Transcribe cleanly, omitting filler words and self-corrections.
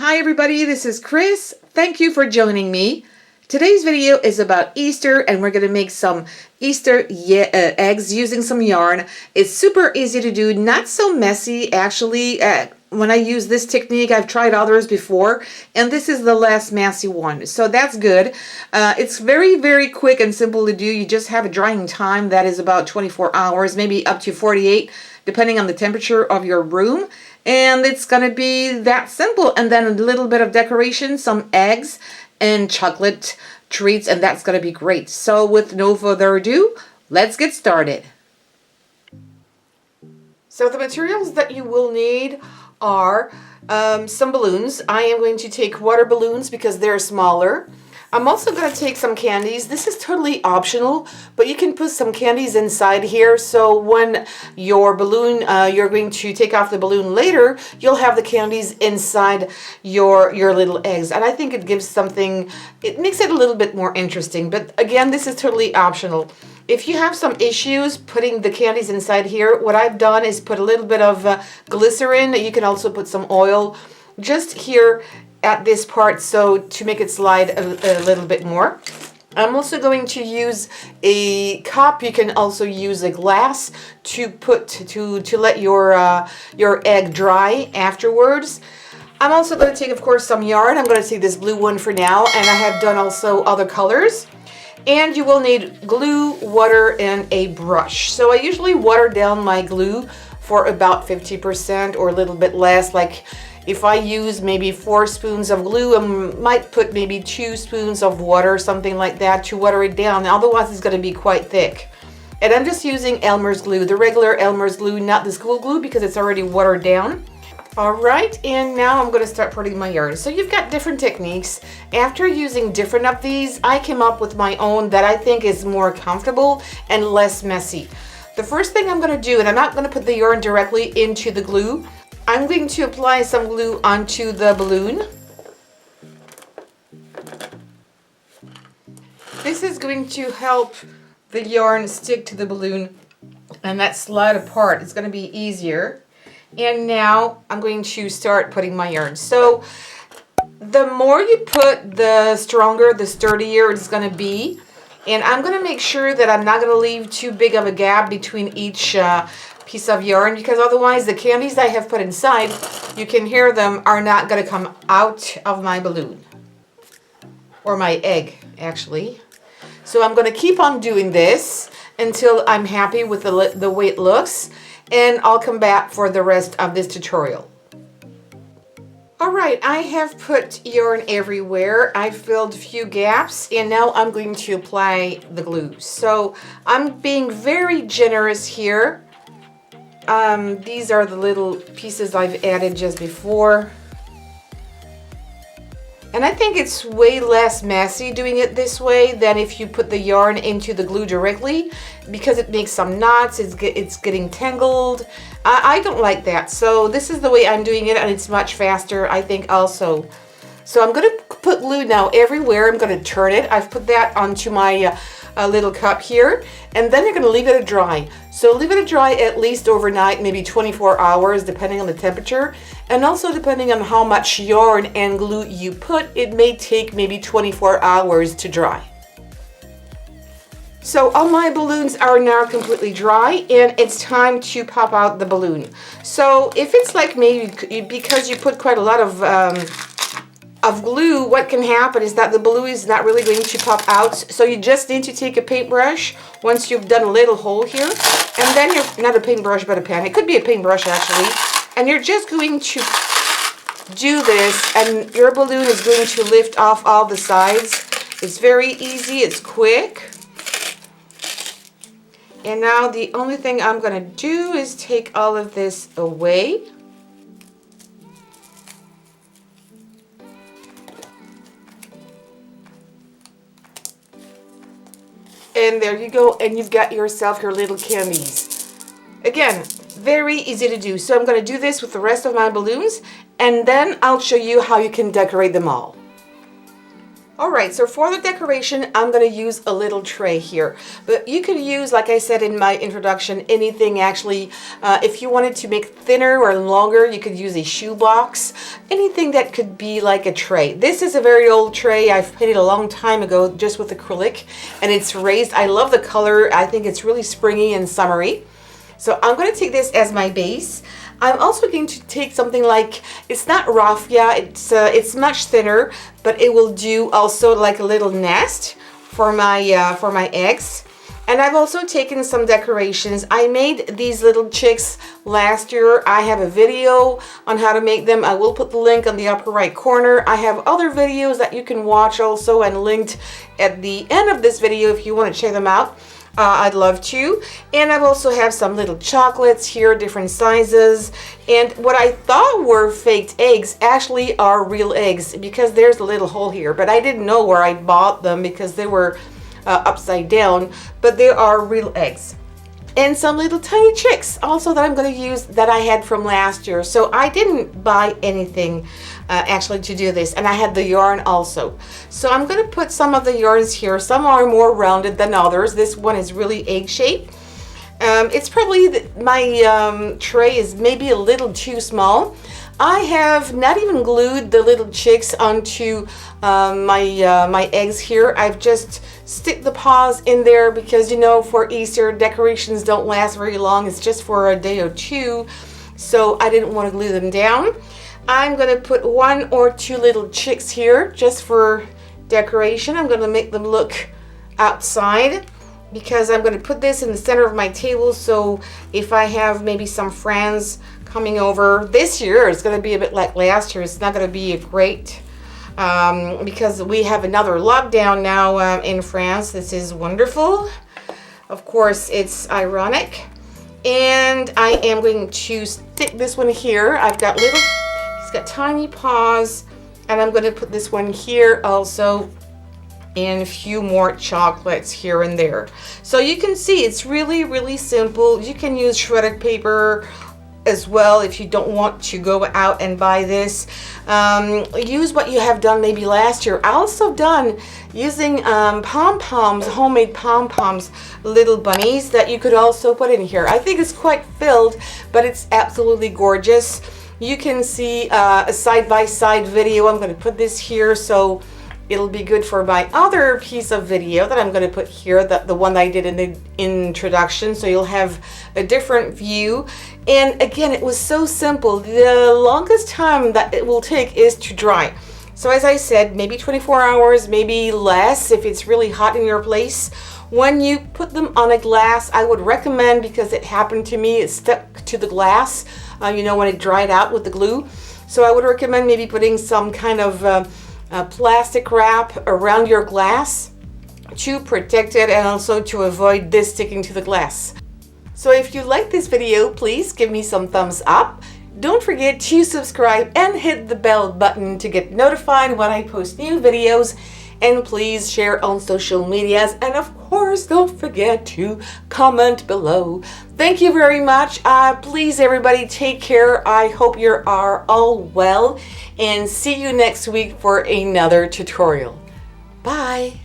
Hi everybody, this is Chris. Thank you for joining me. Today's video is about Easter and we're going to make some Easter eggs using some yarn. It's super easy to do, not so messy actually. When I use this technique, I've tried others before and this is the last messy one, so that's good. It's very quick and simple to do. You just have a drying time that is about 24 hours, maybe up to 48 depending on the temperature of your room. And it's gonna be that simple. And then a little bit of decoration, some eggs and chocolate treats, and that's gonna be great. So with no further ado, let's get started. So the materials that you will need are some balloons. I am going to take water balloons because they're smaller. I'm also going to take some candies. This is totally optional, but you can put some candies inside here, so when your balloon, you're going to take off the balloon later, you'll have the candies inside your little eggs. And I think it gives something, it makes it a little bit more interesting. But again, this is totally optional. If you have some issues putting the candies inside here, what I've done is put a little bit of glycerin. You can also put some oil just here at this part, so to make it slide a little bit more. I'm also going to use a cup. You can also use a glass to put to let your egg dry afterwards. I'm also going to take, of course, some yarn. I'm going to take this blue one for now, and I have done also other colors. And you will need glue, water, and a brush. So I usually water down my glue for about 50% or a little bit less. Like if I use maybe 4 spoons of glue, I might put maybe 2 spoons of water, something like that, to water it down. Otherwise, it's going to be quite thick. And I'm just using Elmer's glue, the regular Elmer's glue, not the school glue, because it's already watered down. All right, and now I'm going to start putting my yarn. So you've got different techniques. After using different of these, I came up with my own that I think is more comfortable and less messy. The first thing I'm going to do, and I'm not going to put the yarn directly into the glue, I'm going to apply some glue onto the balloon. This is going to help the yarn stick to the balloon and that slide apart. It's going to be easier. And now I'm going to start putting my yarn. So the more you put, the stronger, the sturdier it's going to be. And I'm going to make sure that I'm not going to leave too big of a gap between each piece of yarn, because otherwise the candies I have put inside, you can hear them, are not going to come out of my balloon. Or my egg, actually. So I'm going to keep on doing this until I'm happy with the way it looks. And I'll come back for the rest of this tutorial. Alright, I have put yarn everywhere. I filled a few gaps, and now I'm going to apply the glue. So I'm being very generous here. These are the little pieces I've added just before. And I think it's way less messy doing it this way than if you put the yarn into the glue directly, because it makes some knots, it's getting tangled. I don't like that, so this is the way I'm doing it, and it's much faster, I think, also. So I'm going to put glue now everywhere. I'm going to turn it. I've put that onto my little cup here, and then you're going to leave it to dry. So leave it to dry at least overnight, maybe 24 hours, depending on the temperature, and also depending on how much yarn and glue you put, it may take maybe 24 hours to dry. So all my balloons are now completely dry, and it's time to pop out the balloon. So if it's like maybe because you put quite a lot of glue, what can happen is that the balloon is not really going to pop out. So you just need to take a paintbrush once you've done a little hole here, and then you're, not a paintbrush but a pen, it could be a paintbrush actually, and you're just going to do this, and your balloon is going to lift off all the sides. It's very easy, it's quick. And now the only thing I'm going to do is take all of this away. And there you go, and you've got yourself your little candies. Again, very easy to do. So I'm going to do this with the rest of my balloons, and then I'll show you how you can decorate them all. Alright, so for the decoration, I'm going to use a little tray here. But you could use, like I said in my introduction, anything actually. If you wanted to make thinner or longer, you could use a shoebox. Anything that could be like a tray. This is a very old tray. I've painted a long time ago just with acrylic. And it's raised. I love the color. I think it's really springy and summery. So I'm going to take this as my base. I'm also going to take something like, it's not raffia, it's much thinner, but it will do also like a little nest for my eggs. And I've also taken some decorations. I made these little chicks last year. I have a video on how to make them. I will put the link on the upper right corner. I have other videos that you can watch also and linked at the end of this video if you want to check them out. I'd love to. And I've also have some little chocolates here, different sizes. And what I thought were faked eggs actually are real eggs because there's a little hole here. But I didn't know where I bought them because they were upside down. But they are real eggs. And some little tiny chicks also that I'm going to use that I had from last year. So I didn't buy anything actually to do this. And I had the yarn also. So I'm going to put some of the yarns here. Some are more rounded than others. This one is really egg shaped. It's probably, my tray is maybe a little too small. I have not even glued the little chicks onto my eggs here. I've just stick the paws in there because, you know, for Easter, decorations don't last very long. It's just for a day or two. So I didn't want to glue them down. I'm going to put 1 or 2 little chicks here just for decoration. I'm going to make them look outside because I'm going to put this in the center of my table. So if I have maybe some friends coming over this year, it's going to be a bit like last year. It's not going to be great because we have another lockdown now in France. This is wonderful. Of course, it's ironic. And I am going to stick this one here. I've got little, he's got tiny paws. And I'm going to put this one here also. And a few more chocolates here and there. So you can see it's really, really simple. You can use shredded paper as well if you don't want to go out and buy this. Use what you have done maybe last year. I also done using pom-poms, homemade pom-poms, little bunnies that you could also put in here. I think it's quite filled, but it's absolutely gorgeous. You can see a side-by-side video. I'm going to put this here so it'll be good for my other piece of video that I'm going to put here, the one that I did in the introduction, so you'll have a different view. And again, it was so simple. The longest time that it will take is to dry. So as I said, maybe 24 hours, maybe less if it's really hot in your place. When you put them on a glass, I would recommend, because it happened to me, it stuck to the glass, you know, when it dried out with the glue. So I would recommend maybe putting some kind of plastic wrap around your glass to protect it and also to avoid this sticking to the glass. So if you like this video, please give me some thumbs up. Don't forget to subscribe and hit the bell button to get notified when I post new videos. And please share on social medias. And of course, don't forget to comment below. Thank you very much. Please, everybody, take care. I hope you are all well. And see you next week for another tutorial. Bye.